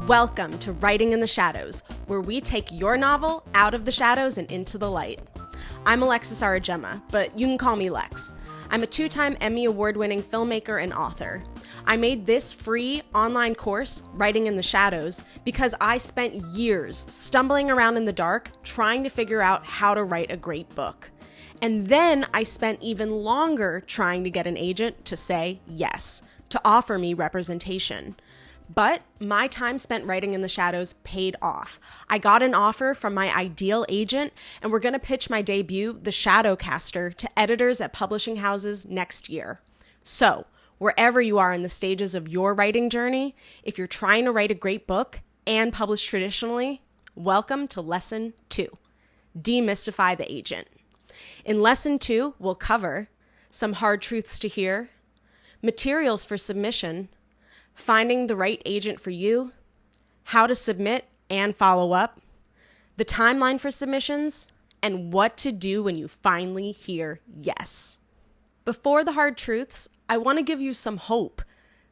Welcome to Writing in the Shadows, where we take your novel out of the shadows and into the light. I'm Alexis Arajema, but you can call me Lex. I'm a 2-time Emmy Award-winning filmmaker and author. I made this free online course, Writing in the Shadows, because I spent years stumbling around in the dark trying to figure out how to write a great book. And then I spent even longer trying to get an agent to say yes, to offer me representation. But my time spent writing in the shadows paid off. I got an offer from my ideal agent, and we're going to pitch my debut, The Shadowcaster, to editors at publishing houses next year. So, wherever you are in the stages of your writing journey, if you're trying to write a great book and publish traditionally, welcome to Lesson 2, Demystify the Agent. In Lesson 2, we'll cover some hard truths to hear, materials for submission, finding the right agent for you, how to submit and follow up, the timeline for submissions, and what to do when you finally hear yes. Before the hard truths, I want to give you some hope.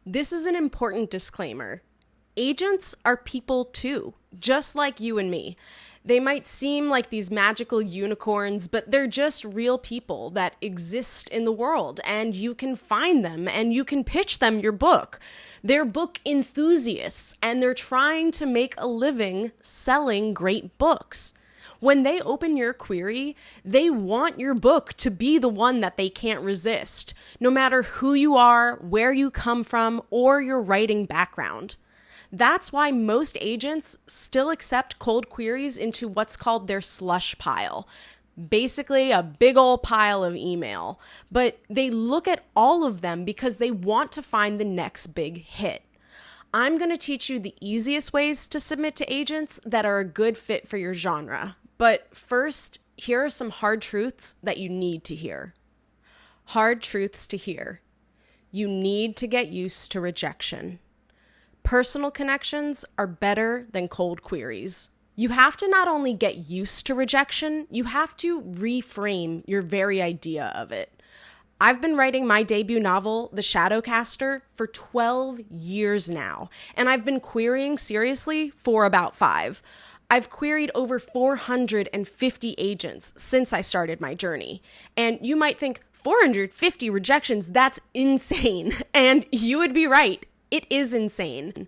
This is an important disclaimer. Agents are people too, just like you and me. They might seem like these magical unicorns, but they're just real people that exist in the world, and you can find them and you can pitch them your book. They're book enthusiasts, and they're trying to make a living selling great books. When they open your query, they want your book to be the one that they can't resist, no matter who you are, where you come from, or your writing background. That's why most agents still accept cold queries into what's called their slush pile. Basically, a big old pile of email. But they look at all of them because they want to find the next big hit. I'm going to teach you the easiest ways to submit to agents that are a good fit for your genre. But first, here are some hard truths that you need to hear. Hard truths to hear. You need to get used to rejection. Personal connections are better than cold queries. You have to not only get used to rejection, you have to reframe your very idea of it. I've been writing my debut novel, The Shadowcaster, for 12 years now, and I've been querying seriously for about 5. I've queried over 450 agents since I started my journey. And you might think, 450 rejections, that's insane. And you would be right. It is insane.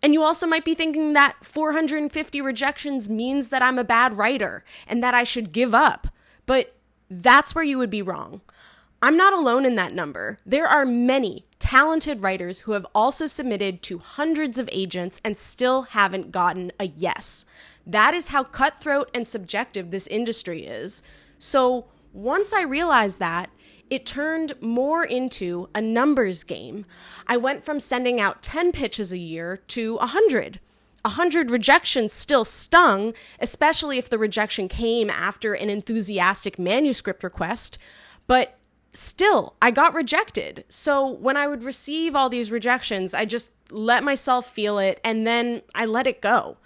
And you also might be thinking that 450 rejections means that I'm a bad writer and that I should give up. But that's where you would be wrong. I'm not alone in that number. There are many talented writers who have also submitted to hundreds of agents and still haven't gotten a yes. That is how cutthroat and subjective this industry is. So once I realized that, it turned more into a numbers game. I went from sending out 10 pitches a year to 100. 100 rejections still stung, especially if the rejection came after an enthusiastic manuscript request. But still, I got rejected. So when I would receive all these rejections, I just let myself feel it, and then I let it go.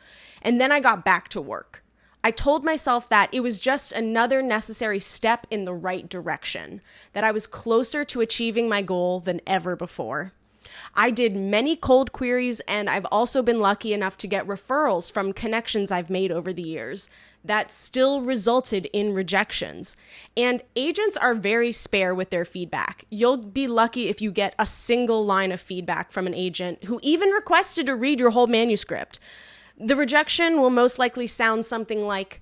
And then I got back to work. I told myself that it was just another necessary step in the right direction, that I was closer to achieving my goal than ever before. I did many cold queries, and I've also been lucky enough to get referrals from connections I've made over the years that still resulted in rejections. And agents are very spare with their feedback. You'll be lucky if you get a single line of feedback from an agent who even requested to read your whole manuscript. The rejection will most likely sound something like,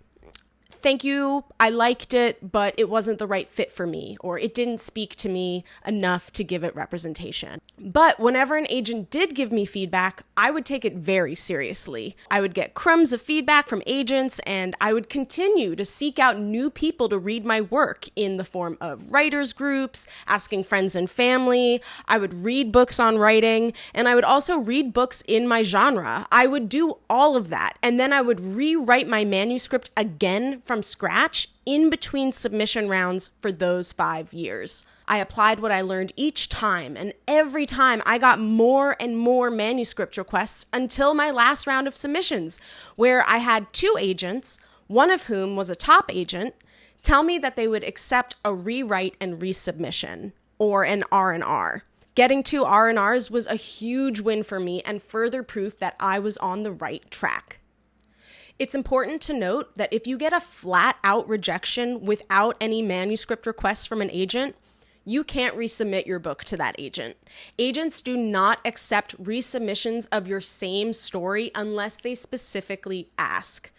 "Thank you, I liked it, but it wasn't the right fit for me," or "It didn't speak to me enough to give it representation." But whenever an agent did give me feedback, I would take it very seriously. I would get crumbs of feedback from agents, and I would continue to seek out new people to read my work in the form of writers groups, asking friends and family. I would read books on writing, and I would also read books in my genre. I would do all of that, and then I would rewrite my manuscript again from scratch in between submission rounds for those 5 years. I applied what I learned each time, and every time I got more and more manuscript requests until my last round of submissions, where I had 2 agents, one of whom was a top agent, tell me that they would accept a rewrite and resubmission, or an R&R. Getting 2 R&Rs was a huge win for me and further proof that I was on the right track. It's important to note that if you get a flat-out rejection without any manuscript requests from an agent, you can't resubmit your book to that agent. Agents do not accept resubmissions of your same story unless they specifically ask.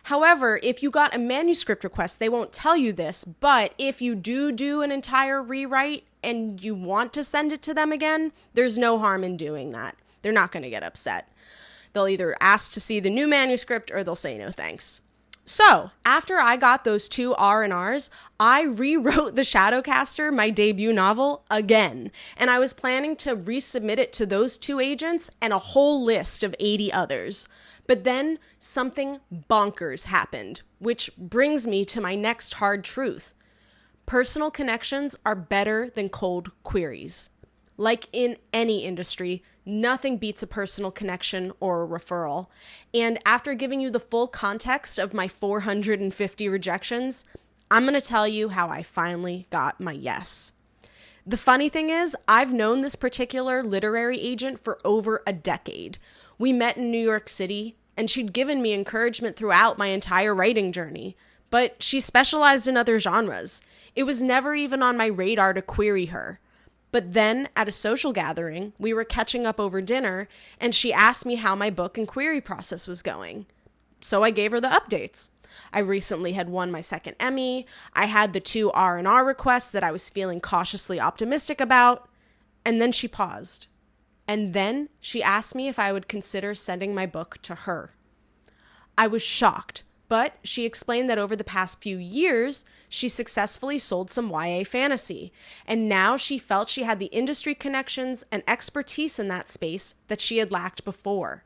However, if you got a manuscript request, they won't tell you this, but if you do an entire rewrite and you want to send it to them again, there's no harm in doing that. They're not going to get upset. They'll either ask to see the new manuscript or they'll say no thanks. So, after I got those 2 R&Rs, I rewrote The Shadowcaster, my debut novel, again. And I was planning to resubmit it to those 2 agents and a whole list of 80 others. But then something bonkers happened, which brings me to my next hard truth. Personal connections are better than cold queries. Like in any industry, nothing beats a personal connection or a referral. And after giving you the full context of my 450 rejections, I'm going to tell you how I finally got my yes. The funny thing is, I've known this particular literary agent for over a decade. We met in New York City, and she'd given me encouragement throughout my entire writing journey. But she specialized in other genres. It was never even on my radar to query her. But then, at a social gathering, we were catching up over dinner, and she asked me how my book and query process was going. So I gave her the updates. I recently had won my second Emmy. I had the 2 R&R requests that I was feeling cautiously optimistic about. And then she paused. And then she asked me if I would consider sending my book to her. I was shocked, but she explained that over the past few years, she successfully sold some YA fantasy, and now she felt she had the industry connections and expertise in that space that she had lacked before.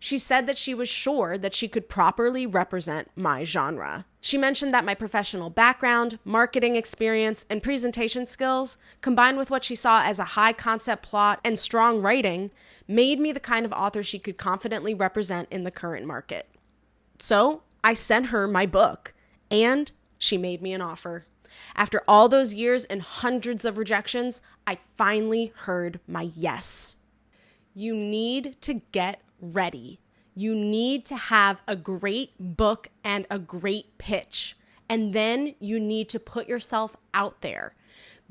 She said that she was sure that she could properly represent my genre. She mentioned that my professional background, marketing experience, and presentation skills, combined with what she saw as a high concept plot and strong writing, made me the kind of author she could confidently represent in the current market. So I sent her my book, and she made me an offer. After all those years and hundreds of rejections, I finally heard my yes. You need to get ready. You need to have a great book and a great pitch. And then you need to put yourself out there.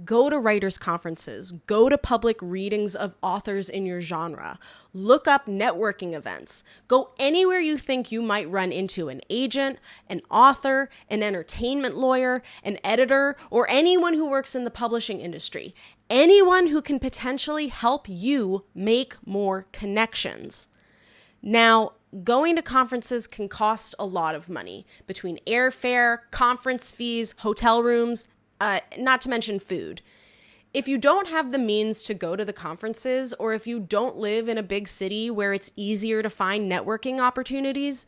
Go to writers' conferences, go to public readings of authors in your genre, look up networking events, go anywhere you think you might run into an agent, an author, an entertainment lawyer, an editor, or anyone who works in the publishing industry, anyone who can potentially help you make more connections. Now, going to conferences can cost a lot of money between airfare, conference fees, hotel rooms, not to mention food. If you don't have the means to go to the conferences, or if you don't live in a big city where it's easier to find networking opportunities,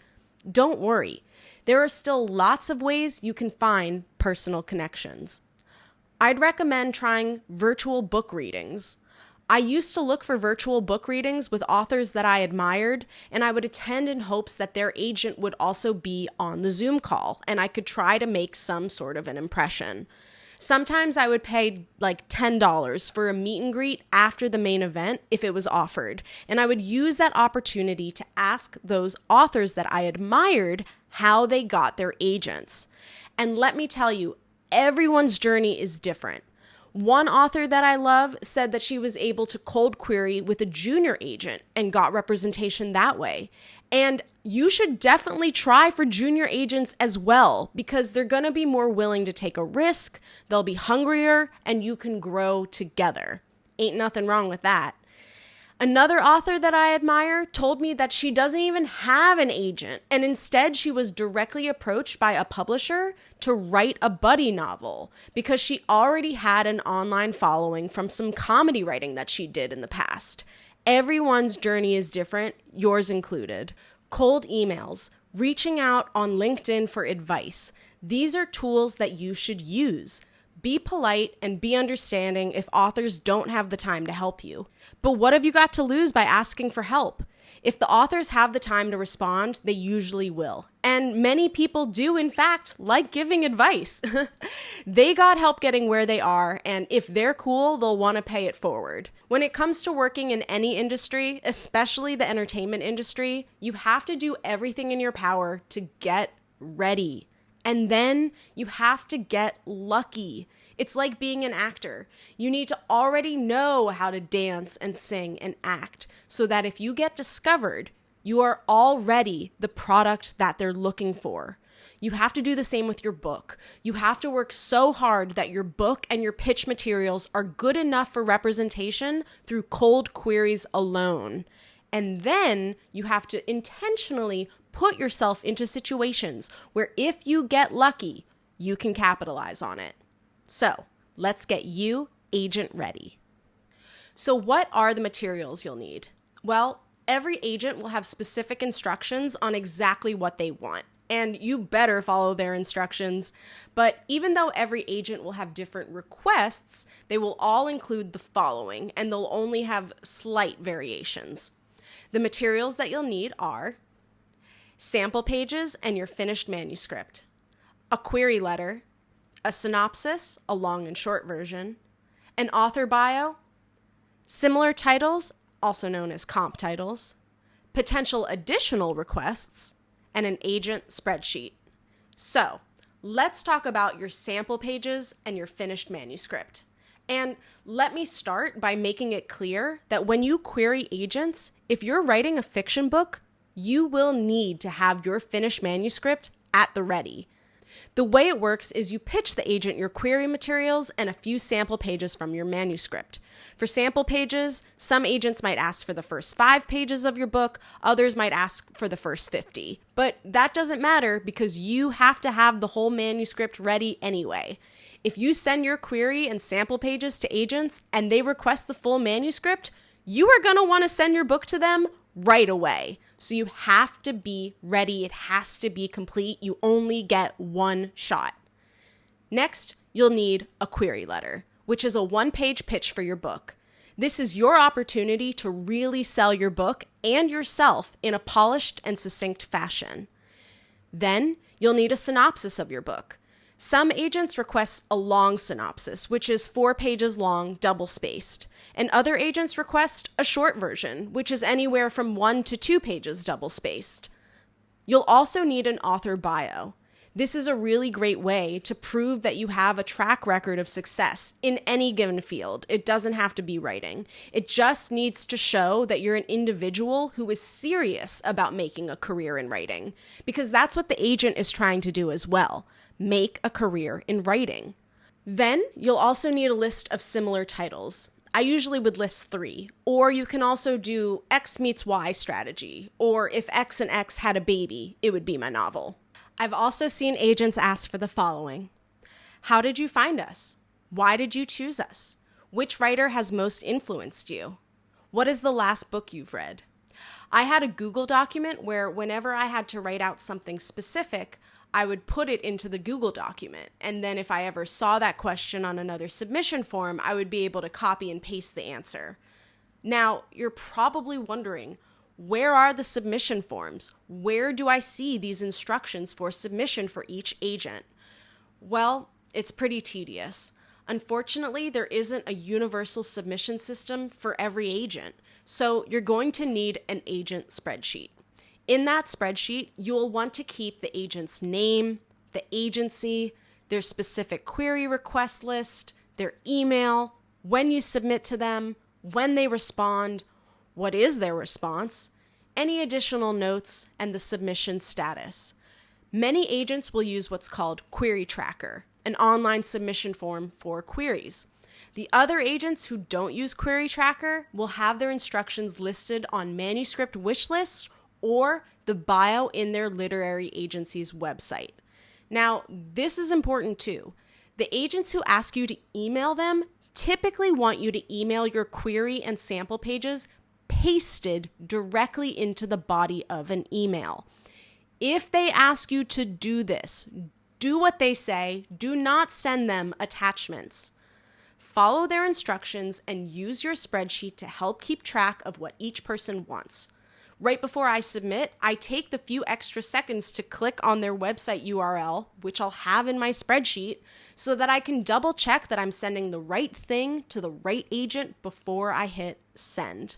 don't worry. There are still lots of ways you can find personal connections. I'd recommend trying virtual book readings. I used to look for virtual book readings with authors that I admired, and I would attend in hopes that their agent would also be on the Zoom call, and I could try to make some sort of an impression. Sometimes I would pay like $10 for a meet and greet after the main event if it was offered, and I would use that opportunity to ask those authors that I admired how they got their agents. And let me tell you, everyone's journey is different. One author that I love said that she was able to cold query with a junior agent and got representation that way. And you should definitely try for junior agents as well, because they're going to be more willing to take a risk, they'll be hungrier, and you can grow together. Ain't nothing wrong with that. Another author that I admire told me that she doesn't even have an agent, and instead she was directly approached by a publisher to write a buddy novel because she already had an online following from some comedy writing that she did in the past. Everyone's journey is different, yours included. Cold emails, reaching out on LinkedIn for advice. These are tools that you should use. Be polite and be understanding if authors don't have the time to help you. But what have you got to lose by asking for help? If the authors have the time to respond, they usually will. And many people do, in fact, like giving advice. They got help getting where they are, and if they're cool, they'll want to pay it forward. When it comes to working in any industry, especially the entertainment industry, you have to do everything in your power to get ready. And then you have to get lucky. It's like being an actor. You need to already know how to dance and sing and act so that if you get discovered, you are already the product that they're looking for. You have to do the same with your book. You have to work so hard that your book and your pitch materials are good enough for representation through cold queries alone. And then you have to intentionally put yourself into situations where if you get lucky, you can capitalize on it. So let's get you agent ready. So what are the materials you'll need? Well, every agent will have specific instructions on exactly what they want, and you better follow their instructions. But even though every agent will have different requests, they will all include the following, and they'll only have slight variations. The materials that you'll need are sample pages and your finished manuscript, a query letter, a synopsis, a long and short version, an author bio, similar titles, also known as comp titles, potential additional requests, and an agent spreadsheet. So, let's talk about your sample pages and your finished manuscript. And let me start by making it clear that when you query agents, if you're writing a fiction book, you will need to have your finished manuscript at the ready. The way it works is you pitch the agent your query materials and a few sample pages from your manuscript. For sample pages, some agents might ask for the first 5 pages of your book, others might ask for the first 50. But that doesn't matter because you have to have the whole manuscript ready anyway. If you send your query and sample pages to agents and they request the full manuscript, you are going to want to send your book to them right away. So you have to be ready. It has to be complete. You only get one shot. Next, you'll need a query letter, which is a 1-page pitch for your book. This is your opportunity to really sell your book and yourself in a polished and succinct fashion. Then, you'll need a synopsis of your book. Some agents request a long synopsis, which is 4 pages long, double-spaced, and other agents request a short version, which is anywhere from 1 to 2 pages double-spaced. You'll also need an author bio. This is a really great way to prove that you have a track record of success in any given field. It doesn't have to be writing. It just needs to show that you're an individual who is serious about making a career in writing, because that's what the agent is trying to do as well. Make a career in writing. Then you'll also need a list of similar titles. I usually would list 3, or you can also do X meets Y strategy, or if X and X had a baby, it would be my novel. I've also seen agents ask for the following. How did you find us? Why did you choose us? Which writer has most influenced you? What is the last book you've read? I had a Google document where whenever I had to write out something specific, I would put it into the Google document. And then if I ever saw that question on another submission form, I would be able to copy and paste the answer. Now, you're probably wondering, where are the submission forms? Where do I see these instructions for submission for each agent? Well, it's pretty tedious. Unfortunately, there isn't a universal submission system for every agent, so you're going to need an agent spreadsheet. In that spreadsheet, you'll want to keep the agent's name, the agency, their specific query request list, their email, when you submit to them, when they respond, what is their response, any additional notes, and the submission status. Many agents will use what's called Query Tracker, an online submission form for queries. The other agents who don't use Query Tracker will have their instructions listed on manuscript wish lists or the bio in their literary agency's website. Now, this is important too. The agents who ask you to email them typically want you to email your query and sample pages pasted directly into the body of an email. If they ask you to do this, Do what they say. Do not send them attachments. Follow their instructions and use your spreadsheet to help keep track of what each person wants. Right before I submit, I take the few extra seconds to click on their website URL, which I'll have in my spreadsheet, so that I can double check that I'm sending the right thing to the right agent before I hit send.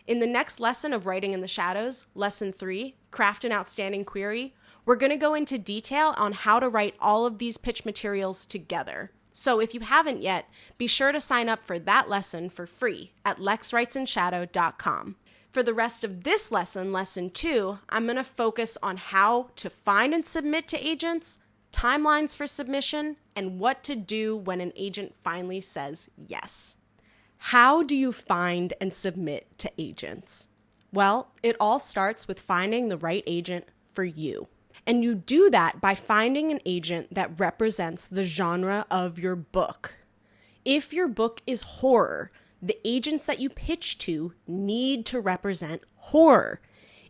In the next lesson of Writing in the Shadows, Lesson 3, Craft an Outstanding Query, we're going to go into detail on how to write all of these pitch materials together. So if you haven't yet, be sure to sign up for that lesson for free at lexwritesinshadow.com. For the rest of this lesson, Lesson 2, I'm going to focus on how to find and submit to agents, timelines for submission, and what to do when an agent finally says yes. How do you find and submit to agents? Well, it all starts with finding the right agent for you. And you do that by finding an agent that represents the genre of your book. If your book is horror, the agents that you pitch to need to represent horror.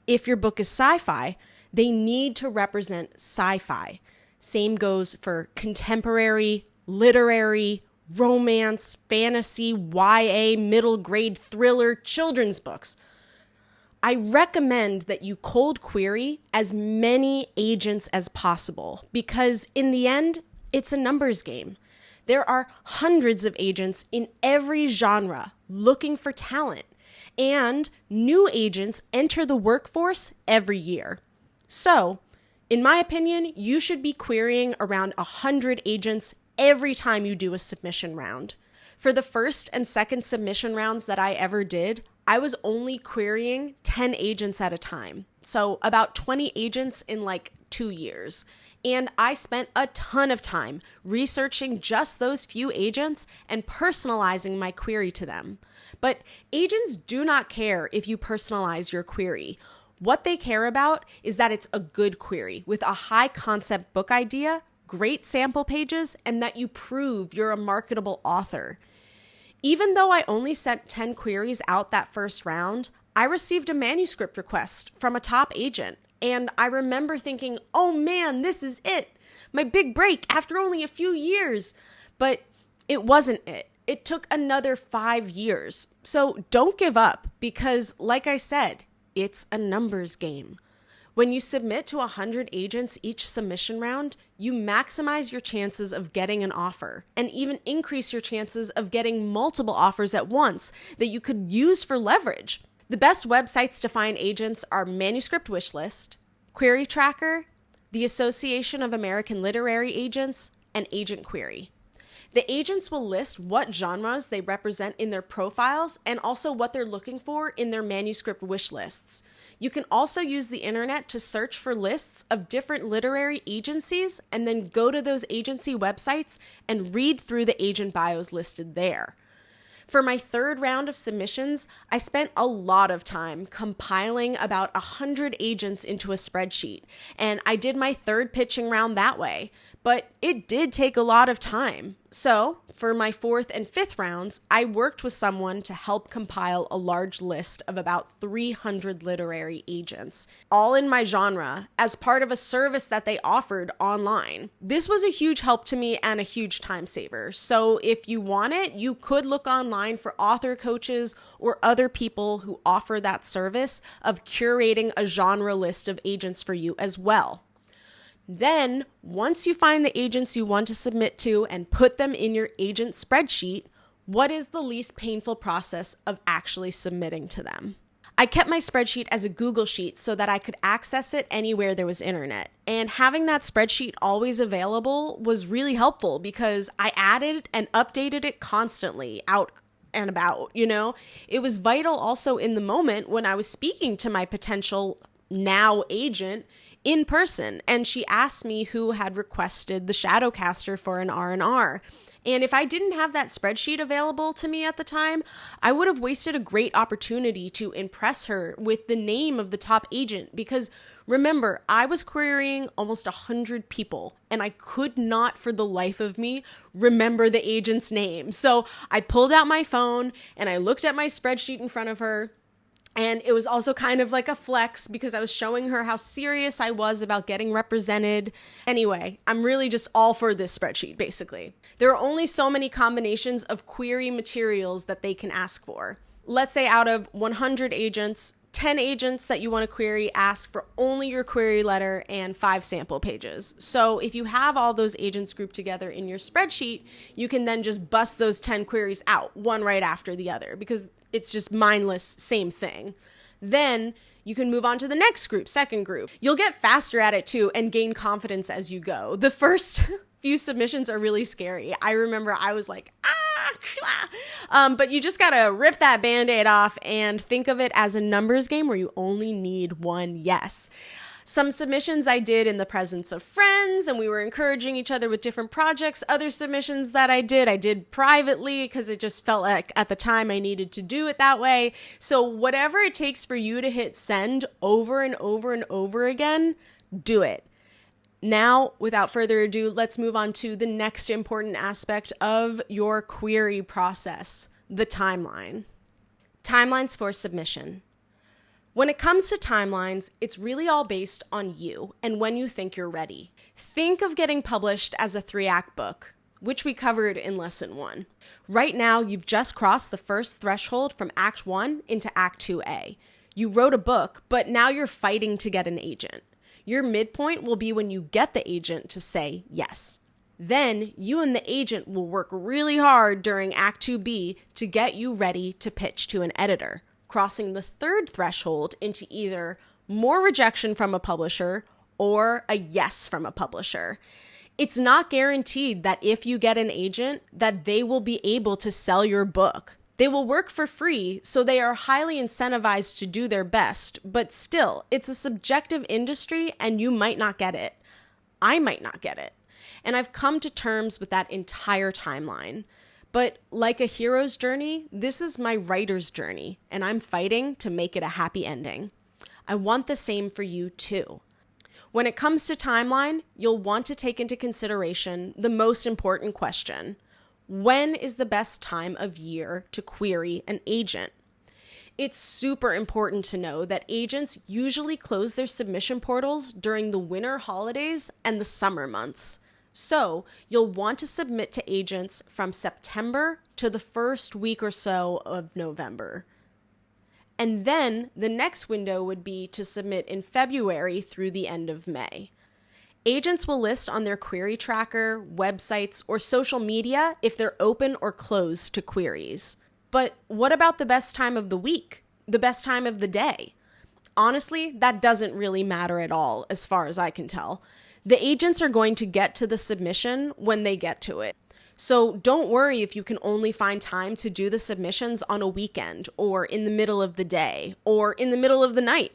If your book is sci-fi, they need to represent sci-fi. Same goes for contemporary, literary, romance, fantasy, YA, middle grade, thriller, children's books. I recommend that you cold query as many agents as possible because in the end, it's a numbers game. There are hundreds of agents in every genre looking for talent, and new agents enter the workforce every year. So, in my opinion, you should be querying around 100 agents every time you do a submission round. For the first and second submission rounds that I ever did, I was only querying 10 agents at a time. So about 20 agents in like 2 years. And I spent a ton of time researching just those few agents and personalizing my query to them. But agents do not care if you personalize your query. What they care about is that it's a good query with a high concept book idea, great sample pages, and that you prove you're a marketable author. Even though I only sent 10 queries out that first round, I received a manuscript request from a top agent. And I remember thinking, oh man, this is it. My big break after only a few years. But it wasn't it. It took another 5 years. So don't give up because, like I said, it's a numbers game. When you submit to 100 agents each submission round, you maximize your chances of getting an offer and even increase your chances of getting multiple offers at once that you could use for leverage. The best websites to find agents are Manuscript Wishlist, Query Tracker, the Association of American Literary Agents, and Agent Query. The agents will list what genres they represent in their profiles and also what they're looking for in their manuscript wish lists. You can also use the internet to search for lists of different literary agencies and then go to those agency websites and read through the agent bios listed there. For my third round of submissions, I spent a lot of time compiling about 100 agents into a spreadsheet, and I did my third pitching round that way, but it did take a lot of time. So, for my fourth and fifth rounds, I worked with someone to help compile a large list of about 300 literary agents, all in my genre, as part of a service that they offered online. This was a huge help to me and a huge time saver. So if you want it, you could look online for author coaches or other people who offer that service of curating a genre list of agents for you as well. Then, once you find the agents you want to submit to and put them in your agent spreadsheet, what is the least painful process of actually submitting to them? I kept my spreadsheet as a Google Sheet so that I could access it anywhere there was internet. And having that spreadsheet always available was really helpful because I added and updated it constantly out and about, It was vital also in the moment when I was speaking to my potential now agent in person, and she asked me who had requested the Shadowcaster for an R&R. And if I didn't have that spreadsheet available to me at the time, I would have wasted a great opportunity to impress her with the name of the top agent because remember, I was querying almost 100 people and I could not for the life of me remember the agent's name. So I pulled out my phone and I looked at my spreadsheet in front of her. And it was also kind of like a flex because I was showing her how serious I was about getting represented. Anyway, I'm really just all for this spreadsheet, basically. There are only so many combinations of query materials that they can ask for. Let's say out of 100 agents, 10 agents that you want to query ask for only your query letter and 5 sample pages. So if you have all those agents grouped together in your spreadsheet, you can then just bust those 10 queries out, one right after the other, because it's just mindless, same thing. Then you can move on to the next group, second group. You'll get faster at it too and gain confidence as you go. The first few submissions are really scary. I remember I was like, but you just gotta rip that Band-Aid off and think of it as a numbers game where you only need one yes. Some submissions I did in the presence of friends and we were encouraging each other with different projects. Other submissions that I did privately because it just felt like at the time I needed to do it that way. So whatever it takes for you to hit send over and over and over again, do it. Now, without further ado, let's move on to the next important aspect of your query process, the timeline. Timelines for submission. When it comes to timelines, it's really all based on you and when you think you're ready. Think of getting published as a 3-act book, which we covered in lesson 1. Right now, you've just crossed the first threshold from Act 1 into Act 2A. You wrote a book, but now you're fighting to get an agent. Your midpoint will be when you get the agent to say yes. Then you and the agent will work really hard during Act 2B to get you ready to pitch to an editor, crossing the third threshold into either more rejection from a publisher or a yes from a publisher. It's not guaranteed that if you get an agent that they will be able to sell your book. They will work for free, so they are highly incentivized to do their best, but still, it's a subjective industry and you might not get it. I might not get it. And I've come to terms with that entire timeline. But like a hero's journey, this is my writer's journey, and I'm fighting to make it a happy ending. I want the same for you too. When it comes to timeline, you'll want to take into consideration the most important question. When is the best time of year to query an agent? It's super important to know that agents usually close their submission portals during the winter holidays and the summer months. So you'll want to submit to agents from September to the first week or so of November. And then the next window would be to submit in February through the end of May. Agents will list on their query tracker, websites, or social media if they're open or closed to queries. But what about the best time of the week? The best time of the day? Honestly, that doesn't really matter at all, as far as I can tell. The agents are going to get to the submission when they get to it. So don't worry if you can only find time to do the submissions on a weekend, or in the middle of the day, or in the middle of the night.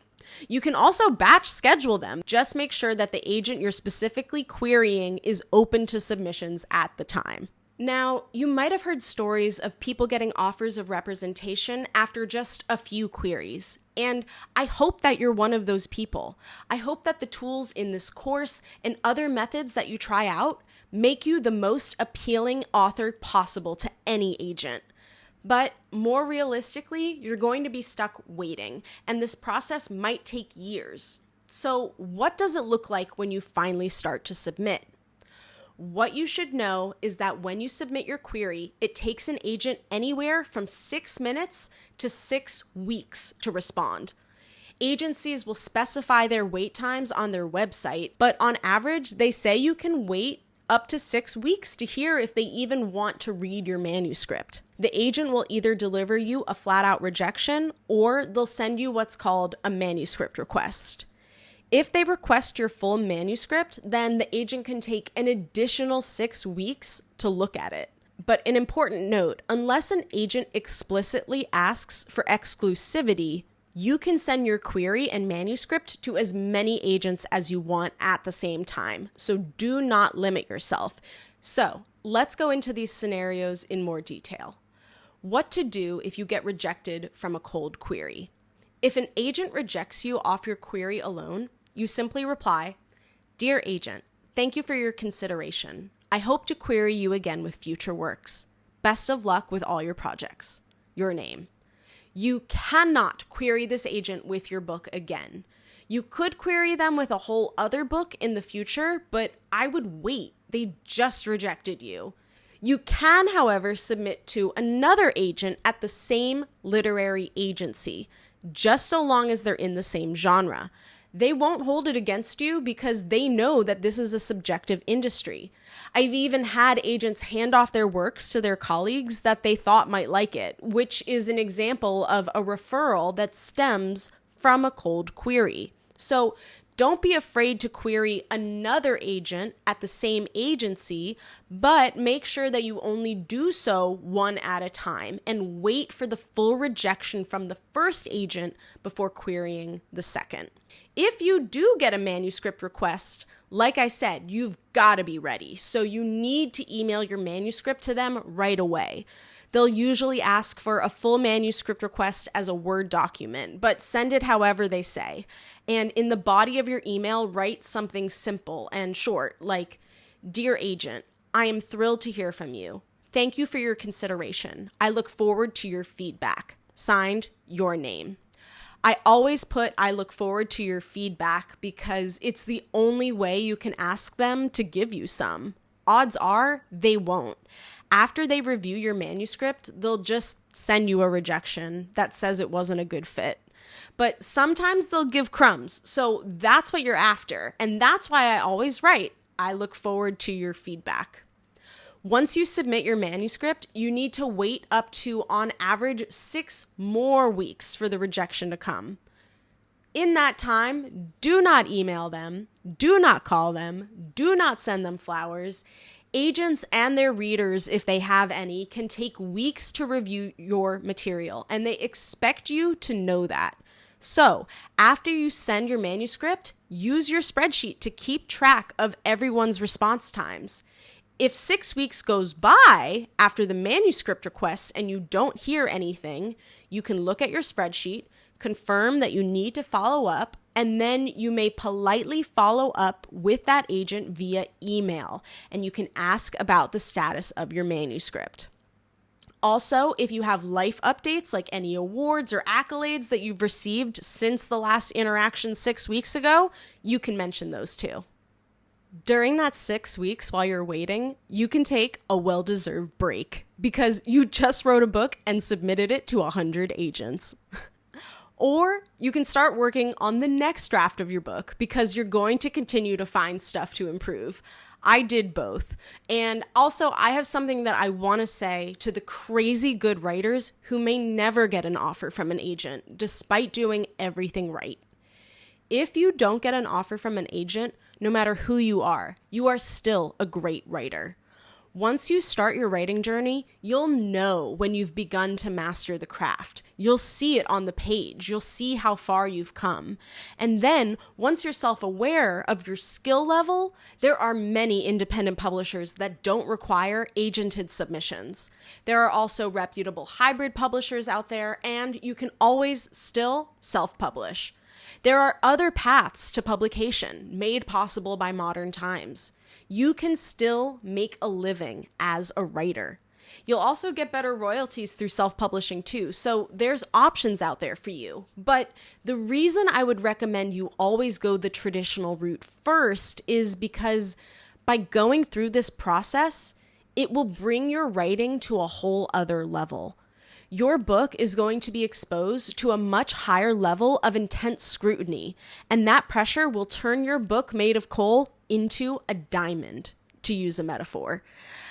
You can also batch schedule them. Just make sure that the agent you're specifically querying is open to submissions at the time. Now, you might have heard stories of people getting offers of representation after just a few queries, and I hope that you're one of those people. I hope that the tools in this course and other methods that you try out make you the most appealing author possible to any agent. But more realistically, you're going to be stuck waiting, and this process might take years. So what does it look like when you finally start to submit? What you should know is that when you submit your query, it takes an agent anywhere from 6 minutes to 6 weeks to respond. Agencies will specify their wait times on their website, but on average, they say you can wait up to 6 weeks to hear if they even want to read your manuscript. The agent will either deliver you a flat-out rejection or they'll send you what's called a manuscript request. If they request your full manuscript, then the agent can take an additional 6 weeks to look at it. But an important note, unless an agent explicitly asks for exclusivity, you can send your query and manuscript to as many agents as you want at the same time. So do not limit yourself. So let's go into these scenarios in more detail. What to do if you get rejected from a cold query. If an agent rejects you off your query alone, you simply reply, "Dear agent, thank you for your consideration. I hope to query you again with future works. Best of luck with all your projects. Your name." You cannot query this agent with your book again. You could query them with a whole other book in the future, but I would wait. They just rejected you. You can, however, submit to another agent at the same literary agency, just so long as they're in the same genre. They won't hold it against you because they know that this is a subjective industry. I've even had agents hand off their works to their colleagues that they thought might like it, which is an example of a referral that stems from a cold query. So don't be afraid to query another agent at the same agency, but make sure that you only do so one at a time and wait for the full rejection from the first agent before querying the second. If you do get a manuscript request, like I said, you've got to be ready. So you need to email your manuscript to them right away. They'll usually ask for a full manuscript request as a Word document, but send it however they say. And in the body of your email, write something simple and short, like, "Dear agent, I am thrilled to hear from you. Thank you for your consideration. I look forward to your feedback. Signed, your name." I always put "I look forward to your feedback" because it's the only way you can ask them to give you some. Odds are they won't. After they review your manuscript, they'll just send you a rejection that says it wasn't a good fit. But sometimes they'll give crumbs, so that's what you're after. And that's why I always write, "I look forward to your feedback." Once you submit your manuscript, you need to wait up to, on average, 6 more weeks for the rejection to come. In that time, do not email them, do not call them, do not send them flowers. Agents and their readers, if they have any, can take weeks to review your material, and they expect you to know that. So, after you send your manuscript, use your spreadsheet to keep track of everyone's response times. If 6 weeks goes by after the manuscript request and you don't hear anything, you can look at your spreadsheet, confirm that you need to follow up, and then you may politely follow up with that agent via email, and you can ask about the status of your manuscript. Also, if you have life updates like any awards or accolades that you've received since the last interaction 6 weeks ago, you can mention those too. During that 6 weeks while you're waiting, you can take a well-deserved break because you just wrote a book and submitted it to 100 agents. Or you can start working on the next draft of your book because you're going to continue to find stuff to improve. I did both. And also, I have something that I want to say to the crazy good writers who may never get an offer from an agent despite doing everything right. If you don't get an offer from an agent, no matter who you are still a great writer. Once you start your writing journey, you'll know when you've begun to master the craft. You'll see it on the page. You'll see how far you've come. And then, once you're self-aware of your skill level, there are many independent publishers that don't require agented submissions. There are also reputable hybrid publishers out there, and you can always still self-publish. There are other paths to publication made possible by modern times. You can still make a living as a writer. You'll also get better royalties through self-publishing too, so there's options out there for you. But the reason I would recommend you always go the traditional route first is because by going through this process, it will bring your writing to a whole other level. Your book is going to be exposed to a much higher level of intense scrutiny, and that pressure will turn your book made of coal into a diamond, to use a metaphor.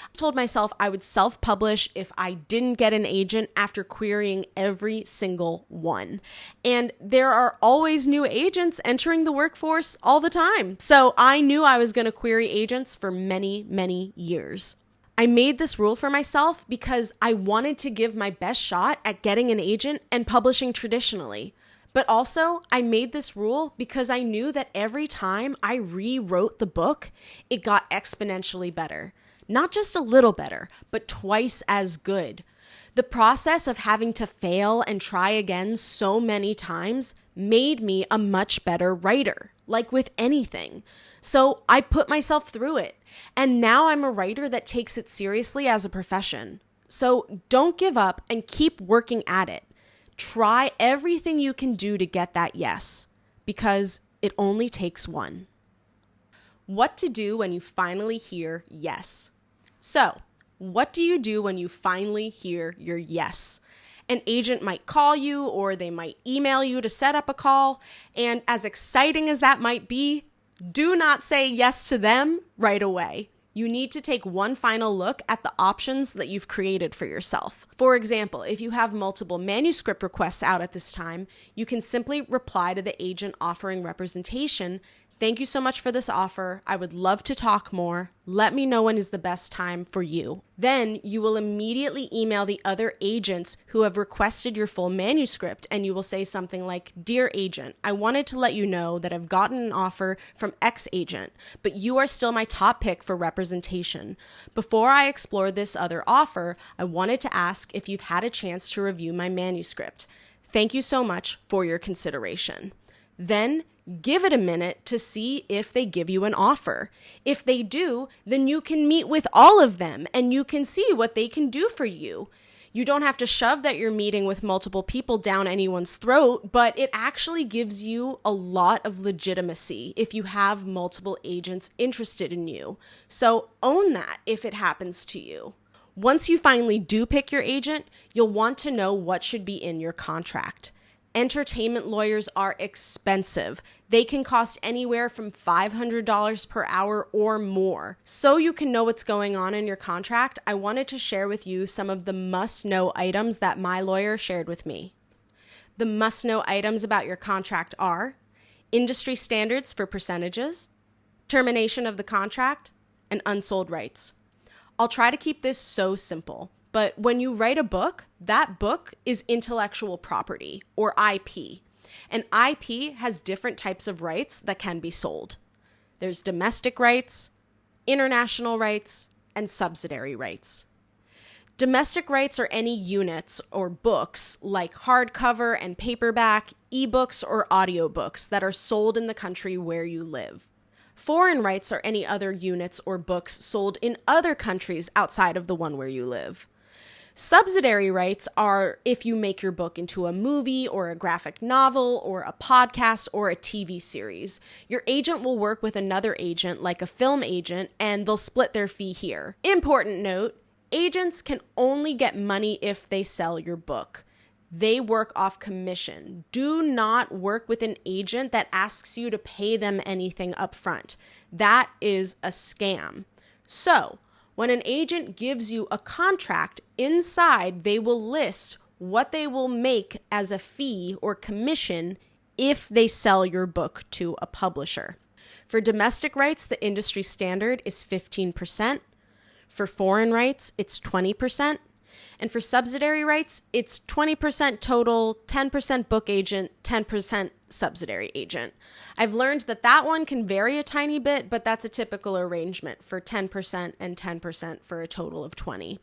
I told myself I would self-publish if I didn't get an agent after querying every single one. And there are always new agents entering the workforce all the time. So I knew I was going to query agents for many, many years. I made this rule for myself because I wanted to give my best shot at getting an agent and publishing traditionally. But also, I made this rule because I knew that every time I rewrote the book, it got exponentially better. Not just a little better, but twice as good. The process of having to fail and try again so many times made me a much better writer, like with anything. So I put myself through it, and now I'm a writer that takes it seriously as a profession. So don't give up and keep working at it. Try everything you can do to get that yes, because it only takes one. What to do when you finally hear yes. So, what do you do when you finally hear your yes? An agent might call you or they might email you to set up a call, and as exciting as that might be, do not say yes to them right away. You need to take one final look at the options that you've created for yourself. For example, if you have multiple manuscript requests out at this time, you can simply reply to the agent offering representation. Thank you so much for this offer. I would love to talk more. Let me know when is the best time for you. Then you will immediately email the other agents who have requested your full manuscript, and you will say something like, "Dear agent, I wanted to let you know that I've gotten an offer from X agent, but you are still my top pick for representation. Before I explore this other offer, I wanted to ask if you've had a chance to review my manuscript. Thank you so much for your consideration." Then give it a minute to see if they give you an offer. If they do, then you can meet with all of them and you can see what they can do for you. You don't have to shove that you're meeting with multiple people down anyone's throat, but it actually gives you a lot of legitimacy if you have multiple agents interested in you. So own that if it happens to you. Once you finally do pick your agent, you'll want to know what should be in your contract. Entertainment lawyers are expensive. They can cost anywhere from $500 per hour or more. So you can know what's going on in your contract, I wanted to share with you some of the must-know items that my lawyer shared with me. The must-know items about your contract are industry standards for percentages, termination of the contract, and unsold rights. I'll try to keep this so simple. But when you write a book, that book is intellectual property, or IP. And IP has different types of rights that can be sold. There's domestic rights, international rights, and subsidiary rights. Domestic rights are any units or books like hardcover and paperback, ebooks, or audiobooks that are sold in the country where you live. Foreign rights are any other units or books sold in other countries outside of the one where you live. Subsidiary rights are if you make your book into a movie or a graphic novel or a podcast or a TV series. Your agent will work with another agent like a film agent and they'll split their fee here. Important note, agents can only get money if they sell your book. They work off commission. Do not work with an agent that asks you to pay them anything upfront. That is a scam. So, when an agent gives you a contract, inside they will list what they will make as a fee or commission if they sell your book to a publisher. For domestic rights, the industry standard is 15%. For foreign rights, it's 20%. And for subsidiary rights, it's 20% total, 10% book agent, 10% subsidiary agent. I've learned that that one can vary a tiny bit, but that's a typical arrangement for 10% and 10% for a total of 20%.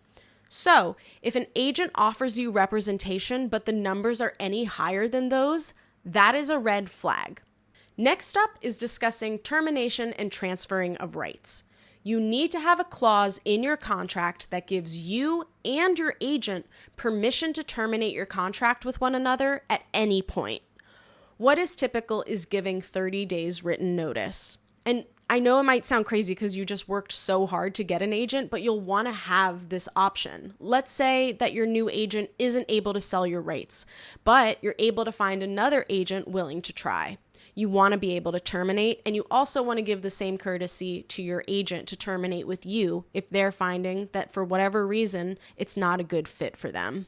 So if an agent offers you representation, but the numbers are any higher than those, that is a red flag. Next up is discussing termination and transferring of rights. You need to have a clause in your contract that gives you and your agent permission to terminate your contract with one another at any point. What is typical is giving 30 days written notice. And I know it might sound crazy because you just worked so hard to get an agent, but you'll want to have this option. Let's say that your new agent isn't able to sell your rights, but you're able to find another agent willing to try. You want to be able to terminate, and you also want to give the same courtesy to your agent to terminate with you if they're finding that for whatever reason, it's not a good fit for them.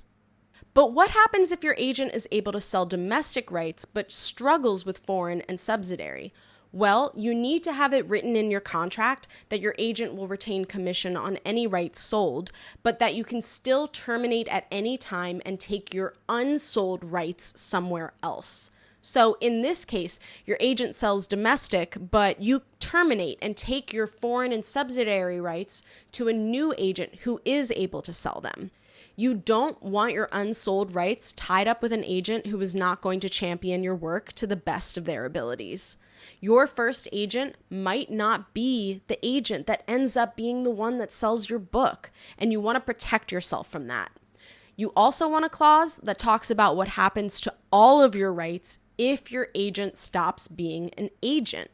But what happens if your agent is able to sell domestic rights but struggles with foreign and subsidiary? Well, you need to have it written in your contract that your agent will retain commission on any rights sold, but that you can still terminate at any time and take your unsold rights somewhere else. So in this case, your agent sells domestic, but you terminate and take your foreign and subsidiary rights to a new agent who is able to sell them. You don't want your unsold rights tied up with an agent who is not going to champion your work to the best of their abilities. Your first agent might not be the agent that ends up being the one that sells your book, and you want to protect yourself from that. You also want a clause that talks about what happens to all of your rights if your agent stops being an agent,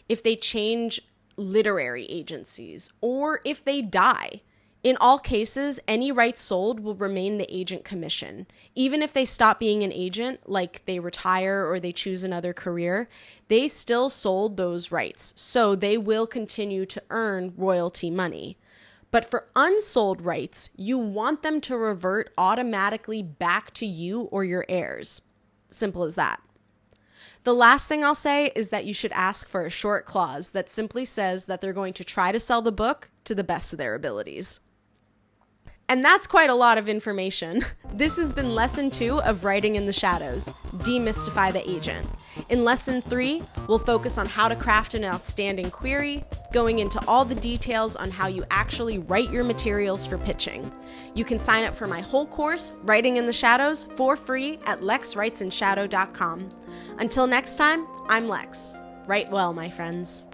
if they change literary agencies, or if they die. In all cases, any rights sold will remain the agent commission. Even if they stop being an agent, like they retire or they choose another career, they still sold those rights, so they will continue to earn royalty money. But for unsold rights, you want them to revert automatically back to you or your heirs. Simple as that. The last thing I'll say is that you should ask for a short clause that simply says that they're going to try to sell the book to the best of their abilities. And that's quite a lot of information. This has been Lesson 2 of Writing in the Shadows, Demystify the Agent. In Lesson 3, we'll focus on how to craft an outstanding query, going into all the details on how you actually write your materials for pitching. You can sign up for my whole course, Writing in the Shadows, for free at lexwritesinshadow.com. Until next time, I'm Lex. Write well, my friends.